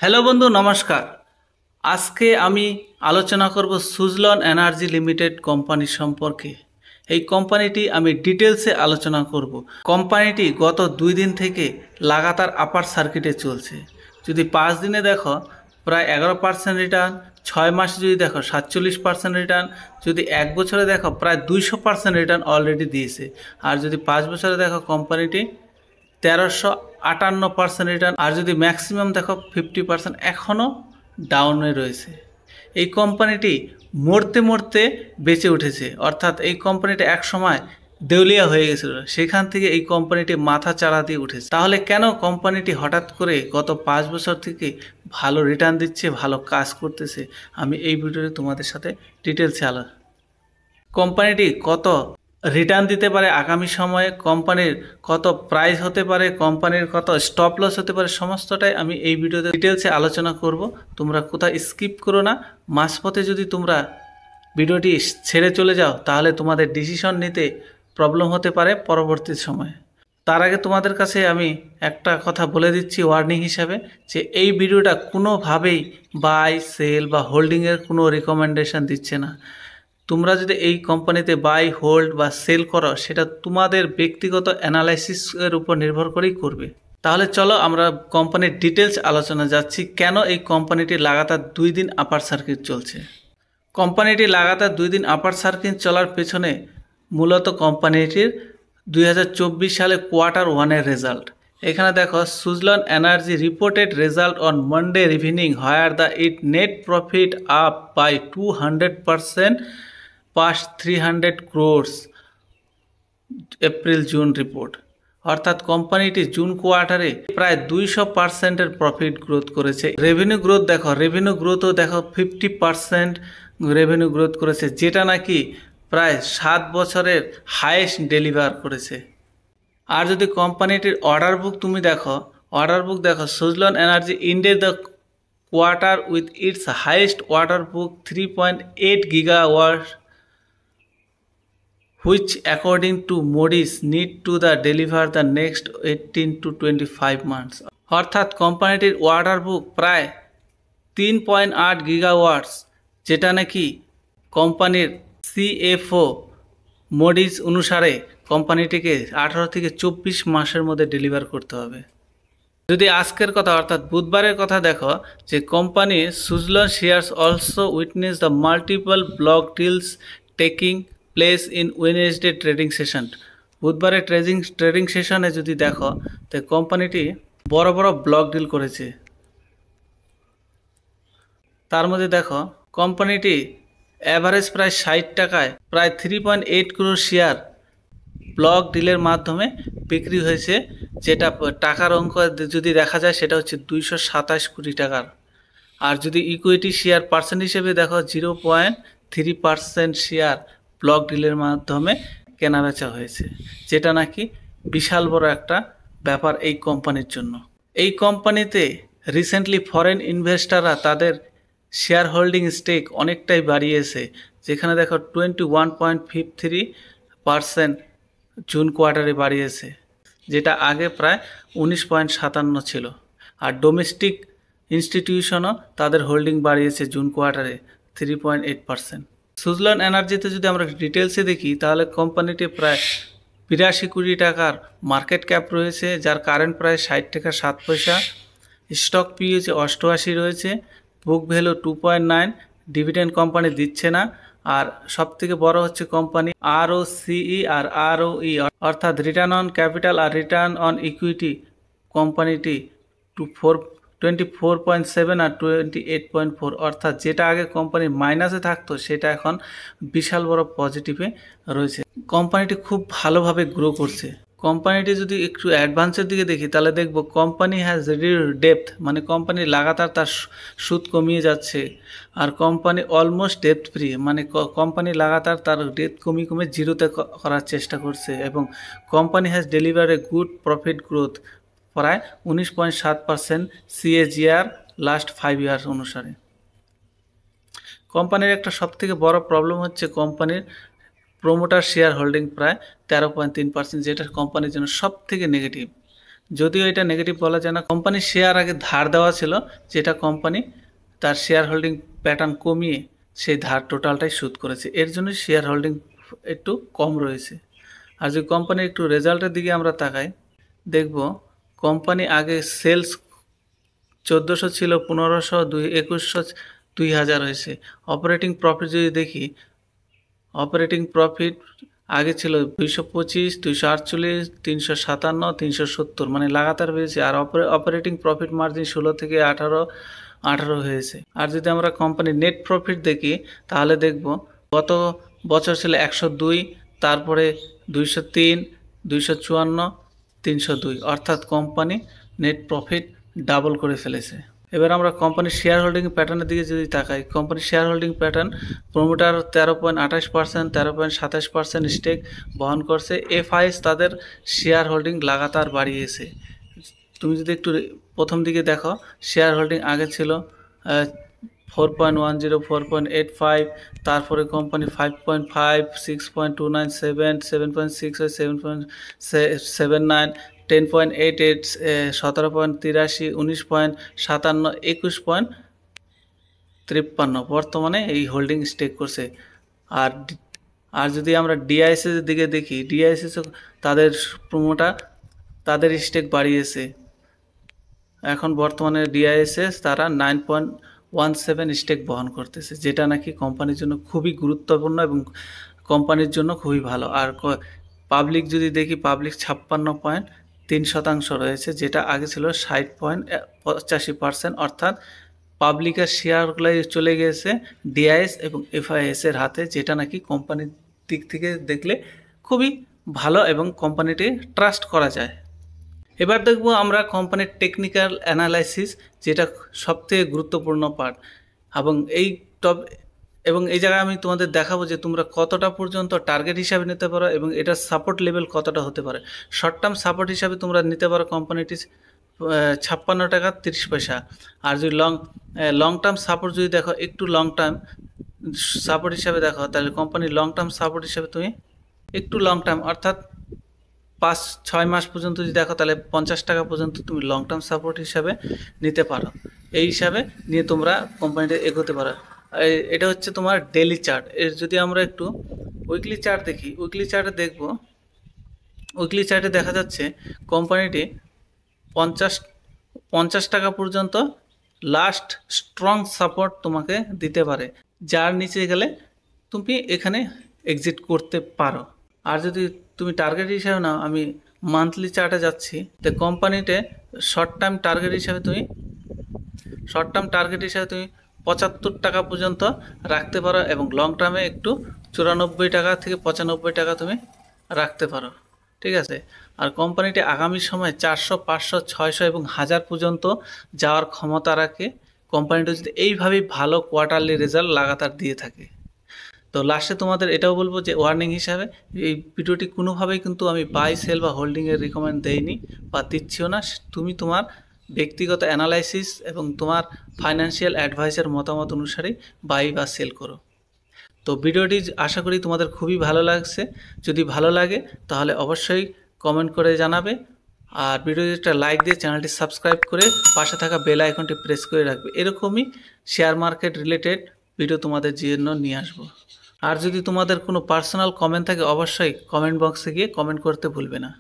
Hello বন্ধু, নমস্কার। আজকে আমি আলোচনা করব সুজলন এনার্জি লিমিটেড কোম্পানি সম্পর্কে। এই কোম্পানিটি আমি ডিটেলসে আলোচনা করব। কোম্পানিটি গত 2 দিন থেকে লাগাতার আপার সার্কিটে চলছে। যদি 5 দিনে দেখো প্রায় 11% রিটার্ন, 6 মাসে যদি দেখো 47% রিটার্ন, যদি 1 বছরে দেখো প্রায় 200% রিটার্ন অলরেডি দিয়েছে। আর যদি 5 বছরে দেখো কোম্পানিটি 1358% রিটার্ন। আর যদি ম্যাক্সিমাম দেখো 50% এখনও ডাউনে রয়েছে। এই কোম্পানিটি মরতে মরতে বেঁচে উঠেছে, অর্থাৎ এই কোম্পানিটা এক সময় দেউলিয়া হয়ে গেছিল, সেখান থেকে এই কোম্পানিটি মাথা চাড়া দিয়ে উঠেছে। তাহলে কেন কোম্পানিটি হঠাৎ করে গত 5 বছর থেকে ভালো রিটার্ন দিচ্ছে, ভালো কাজ করতেছে, আমি এই ভিডিওতে তোমাদের সাথে ডিটেলসে কোম্পানিটি কত রিটার্ন দিতে পারে আগামী সময়ে, কোম্পানির কত প্রাইস হতে পারে, কোম্পানির কত স্টপ লস হতে পারে, সমস্তটাই আমি এই ভিডিওতে ডিটেলসে আলোচনা করব। তোমরা কোথাও স্কিপ করো না। মাঝপথে যদি তোমরা ভিডিওটি ছেড়ে চলে যাও তাহলে তোমাদের ডিসিশন নিতে প্রবলেম হতে পারে পরবর্তী সময়ে। তার আগে তোমাদের কাছে আমি একটা কথা বলে দিচ্ছি ওয়ার্নিং হিসাবে, যে এই ভিডিওটা কোনোভাবেই বাই সেল বা হোল্ডিংয়ের কোনো রিকমেন্ডেশন দিচ্ছে না। তোমরা যদি এই কোম্পানিতে বাই হোল্ড বা সেল করো, সেটা তোমাদের ব্যক্তিগত অ্যানালাইসিসের উপর নির্ভর করেই করবে। তাহলে চলো আমরা কোম্পানির ডিটেলস আলোচনা যাচ্ছি। কেন এই কোম্পানিটি লাগাতার 2 দিন আপার সার্কিট চলছে। কোম্পানিটি লাগাতার 2 দিন আপার সার্কিট চলার পেছনে মূলত কোম্পানিটির 2024 সালে Q1 রেজাল্ট। এখানে দেখো, Suzlon energy reported result on Monday evening where the it net profit up by 200% past 300 crores April June report. অর্থাৎ কোম্পানিটি জুন কোয়ার্টারে প্রায় 200%-এর প্রফিট গ্রোথ করেছে। রেভিনিউ গ্রোথ দেখো, রেভিনিউ গ্রোথও দেখো 50% রেভিনিউ গ্রোথ করেছে, যেটা নাকি প্রায় 7 বছরের হাইয়েস্ট ডেলিভার করেছে। আর যদি কোম্পানিটির অর্ডার বুক তুমি দেখো, অর্ডার বুক দেখো, Suzlon energy ended the quarter with its highest order book 3.8 gigawatt, which according to Moody's need to deliver the next 18 to 25 months। অর্থাৎ কোম্পানিটির অর্ডার বুক প্রায় 3.8 গিগাওয়াটস, যেটা নাকি কোম্পানির সিএফও মোডিজ অনুসারে কোম্পানিটিকে 18 থেকে 24 মাসের মধ্যে ডেলিভার করতে হবে। যদি আজকের কথা অর্থাৎ বুধবারের কথা দেখো, যে company Suzlon shares also witness the multiple block deals taking place in Wednesday trading session. বুধবারের ট্রেডিং সেশনে যদি দেখো, তো কোম্পানিটি বড় বড় ব্লক ডিল করেছে। তার মধ্যে দেখো, কোম্পানিটি অ্যাভারেজ প্রায় 60 টাকায় প্রায় 3.8 crore শেয়ার ব্লক ডিলের মাধ্যমে বিক্রি হয়েছে, যেটা টাকার অঙ্ক যদি দেখা যায় সেটা হচ্ছে 227 কোটি টাকার। আর যদি ইকুইটি শেয়ার পার্সেন্ট হিসেবে দেখো, 0.3% শেয়ার ব্লক ডিলের মাধ্যমে কেনাবেচা হয়েছে, যেটা নাকি বিশাল বড় একটা ব্যাপার এই কোম্পানির জন্য। এই কোম্পানিতে রিসেন্টলি ফরেন ইনভেস্টাররা তাদের শেয়ার হোল্ডিং স্টেক অনেকটাই বাড়িয়েছে, যেখানে দেখো 21.53% জুন কোয়ার্টারে বাড়িয়েছে, যেটা আগে প্রায় 19.57 ছিল। আর ডোমেস্টিক ইনস্টিটিউশনও তাদের হোল্ডিং বাড়িয়েছে জুন কোয়ার্টারে 3.8%। সুজলন এনার্জিতে যদি আমরা ডিটেলসে দেখি, তাহলে কোম্পানিটি প্রায় 82 কোটি টাকার মার্কেট ক্যাপ রয়েছে, যার কারেন্ট প্রায় 60 টাকা 7 পয়সা। স্টক পি হচ্ছে 88 রয়েছে, বুক ভ্যালু 2.9, ডিভিডেন্ড কোম্পানি দিচ্ছে না। আর সব থেকে বড় হচ্ছে কোম্পানি ROCE আর ROE, অর্থাৎ রিটার্ন অন ক্যাপিটাল আর রিটার্ন অন ইকুইটি, কোম্পানিটি 24.7 আর 28.4, অর্থাৎ যেটা আগে কোম্পানি মাইনাসে থাকতো সেটা এখন বিশাল বড় পজিটিভে রয়েছে। কোম্পানিটি খুব ভালোভাবে গ্রো করছে। কোম্পানিটি যদি একটু অ্যাডভান্সের দিকে দেখি, তাহলে দেখব কোম্পানি হ্যাজ রিডিউসড ডেপ্থ, মানে কোম্পানি লাগাতার তার সুদ কমিয়ে যাচ্ছে। আর কোম্পানি অলমোস্ট ডেপ্থ ফ্রি, মানে কোম্পানি লাগাতার তার ডেপ্থ কমিয়ে জিরোতে করার চেষ্টা করছে। এবং company has deliver a good profit growth, প্রায় 19.7% CAGR লাস্ট 5 ইয়ার্স অনুসারে। কোম্পানির একটা সবথেকে বড় প্রবলেম হচ্ছে কোম্পানির প্রোমোটার শেয়ার হোল্ডিং প্রায় 13.3%, যেটা কোম্পানির জন্য সব থেকে নেগেটিভ। যদিও এটা নেগেটিভ বলা যায় না, কোম্পানির শেয়ার আগে ধার দেওয়া ছিল, যেটা কোম্পানি তার শেয়ার হোল্ডিং প্যাটার্ন কমিয়ে সেই ধার টোটালটাই শোধ করেছে, এর জন্য শেয়ার হোল্ডিং একটু কম রয়েছে। আর যদি কোম্পানির একটু রেজাল্টের দিকে আমরা তাকাই, দেখব কোম্পানি আগে সেলস 1400 ছিল, 1500, 2100, 2000 হয়েছে। অপারেটিং প্রফিট যদি দেখি, অপারেটিং প্রফিট আগে ছিল 225, 248, 357, 370, মানে লাগাতার হয়েছে। আর অপারেটিং প্রফিট মার্জিন 16 থেকে 18 হয়েছে। আর যদি আমরা কোম্পানির নেট প্রফিট দেখি, তাহলে দেখব গত বছর ছিল 102, তারপরে 203, 254, 302, অর্থাৎ কোম্পানি নেট প্রফিট ডাবল করে ফেলেছে। এবার আমরা কোম্পানির শেয়ার হোল্ডিং প্যাটার্নের দিকে যদি তাকাই, কোম্পানির share holding pattern, promoter 13.28%, 13.27% stake বহন করছে। এফআইএস তাদের শেয়ার হোল্ডিং লাগাতার বাড়িয়েছে। তুমি যদি একটু প্রথম দিকে দেখো, শেয়ার হোল্ডিং আগে ছিল 4.10, 4.85, তারপরে কোম্পানি 5.5, 6.29, 7, 7.6, 7.79, 10.88, 17.83, 19.57, 21.53 বর্তমানে এই হোল্ডিং স্টেক করছে। আর যদি আমরা ডিআইএসএস এর দিকে দেখি, ডিআইএসএস তাদের প্রোমোটার তাদের স্টেক বাড়িয়েছে। এখন বর্তমানে ডিআইএসএস তারা 9.17 স্টেক বহন করতেছে, যেটা নাকি কোম্পানির জন্য খুবই গুরুত্বপূর্ণ এবং কোম্পানির জন্য খুবই ভালো। আর পাবলিক যদি দেখি, পাবলিক 56.3% রয়েছে, যেটা আগে ছিল 60.85%, অর্থাৎ পাবলিকের শেয়ারগুলাই চলে গেছে ডিআইএস এবং এফআইএস এর হাতে, যেটা নাকি কোম্পানির দিক থেকে দেখলে খুবই ভালো এবং কোম্পানিটি ট্রাস্ট করা যায়। এবার দেখব আমরা কোম্পানির টেকনিক্যাল অ্যানালাইসিস, যেটা সবথেকে গুরুত্বপূর্ণ পার্ট, এবং এই জায়গায় আমি তোমাদের দেখাবো যে তোমরা কতটা পর্যন্ত টার্গেট হিসাবে নিতে পারো এবং এটার সাপোর্ট লেভেল কতটা হতে পারে। শর্ট টার্ম সাপোর্ট হিসাবে তোমরা নিতে পারো কোম্পানিটি 56 টাকা 30 পয়সা। আর যদি লং টার্ম সাপোর্ট যদি দেখো, একটু লং টার্ম সাপোর্ট হিসাবে দেখো, তাহলে কোম্পানির লং টার্ম সাপোর্ট হিসাবে তুমি একটু লং টার্ম, অর্থাৎ 5-6 মাস পর্যন্ত যদি দেখো, তাহলে 50 টাকা পর্যন্ত তুমি লং টার্ম সাপোর্ট হিসাবে নিতে পারো। এই হিসাবে নিয়ে তোমরা কোম্পানিটা এগোতে পারো। এটা হচ্ছে তোমার ডেইলি চার্ট। এর যদি আমরা একটু উইকলি চার্ট দেখি, উইকলি চার্টে দেখব, উইকলি চার্টে দেখা যাচ্ছে কোম্পানিটি 50 টাকা পর্যন্ত লাস্ট স্ট্রং সাপোর্ট তোমাকে দিতে পারে, যার নিচে গেলে তুমি এখানে এক্সিট করতে পারো। আর যদি তুমি টার্গেট হিসাবে নাও, আমি মান্থলি চার্টে যাচ্ছি, তো কোম্পানিতে শর্ট টার্ম টার্গেট হিসাবে তুমি 75 টাকা পর্যন্ত রাখতে পারো এবং লং টার্মে একটু 94 টাকা থেকে 95 টাকা তুমি রাখতে পারো, ঠিক আছে। আর কোম্পানিটি আগামী সময় 400, 500, 600 এবং 1000 পর্যন্ত যাওয়ার ক্ষমতা রাখে, কোম্পানিটা যদি এইভাবেই ভালো কোয়ার্টারলি রেজাল্ট লাগাতার দিয়ে থাকে। তো লাস্টে তোমাদের এটাও বলবো যে ওয়ার্নিং হিসাবে, এই ভিডিওটি কোনোভাবেই কিন্তু আমি বাই সেল বা হোল্ডিংয়ের রিকমেন্ড দেইনি বা দিচ্ছিও না। তুমি তোমার ব্যক্তিগত অ্যানালাইসিস এবং তোমার ফাইন্যান্সিয়াল অ্যাডভাইসের মতামত অনুসারেই বাই বা সেল করো। তো ভিডিওটি আশা করি তোমাদের খুবই ভালো লাগছে। যদি ভালো লাগে তাহলে অবশ্যই কমেন্ট করে জানাবে, আর ভিডিওটা লাইক দিয়ে চ্যানেলটি সাবস্ক্রাইব করে পাশে থাকা বেল আইকনটি প্রেস করে রাখবে। এরকমই শেয়ার মার্কেট রিলেটেড ভিডিও তোমাদের জন্য নিয়ে আসবো। আর যদি তোমাদের কোনো পার্সোনাল কমেন্ট থাকে, অবশ্যই কমেন্ট বক্সে গিয়ে কমেন্ট করতে ভুলবে না।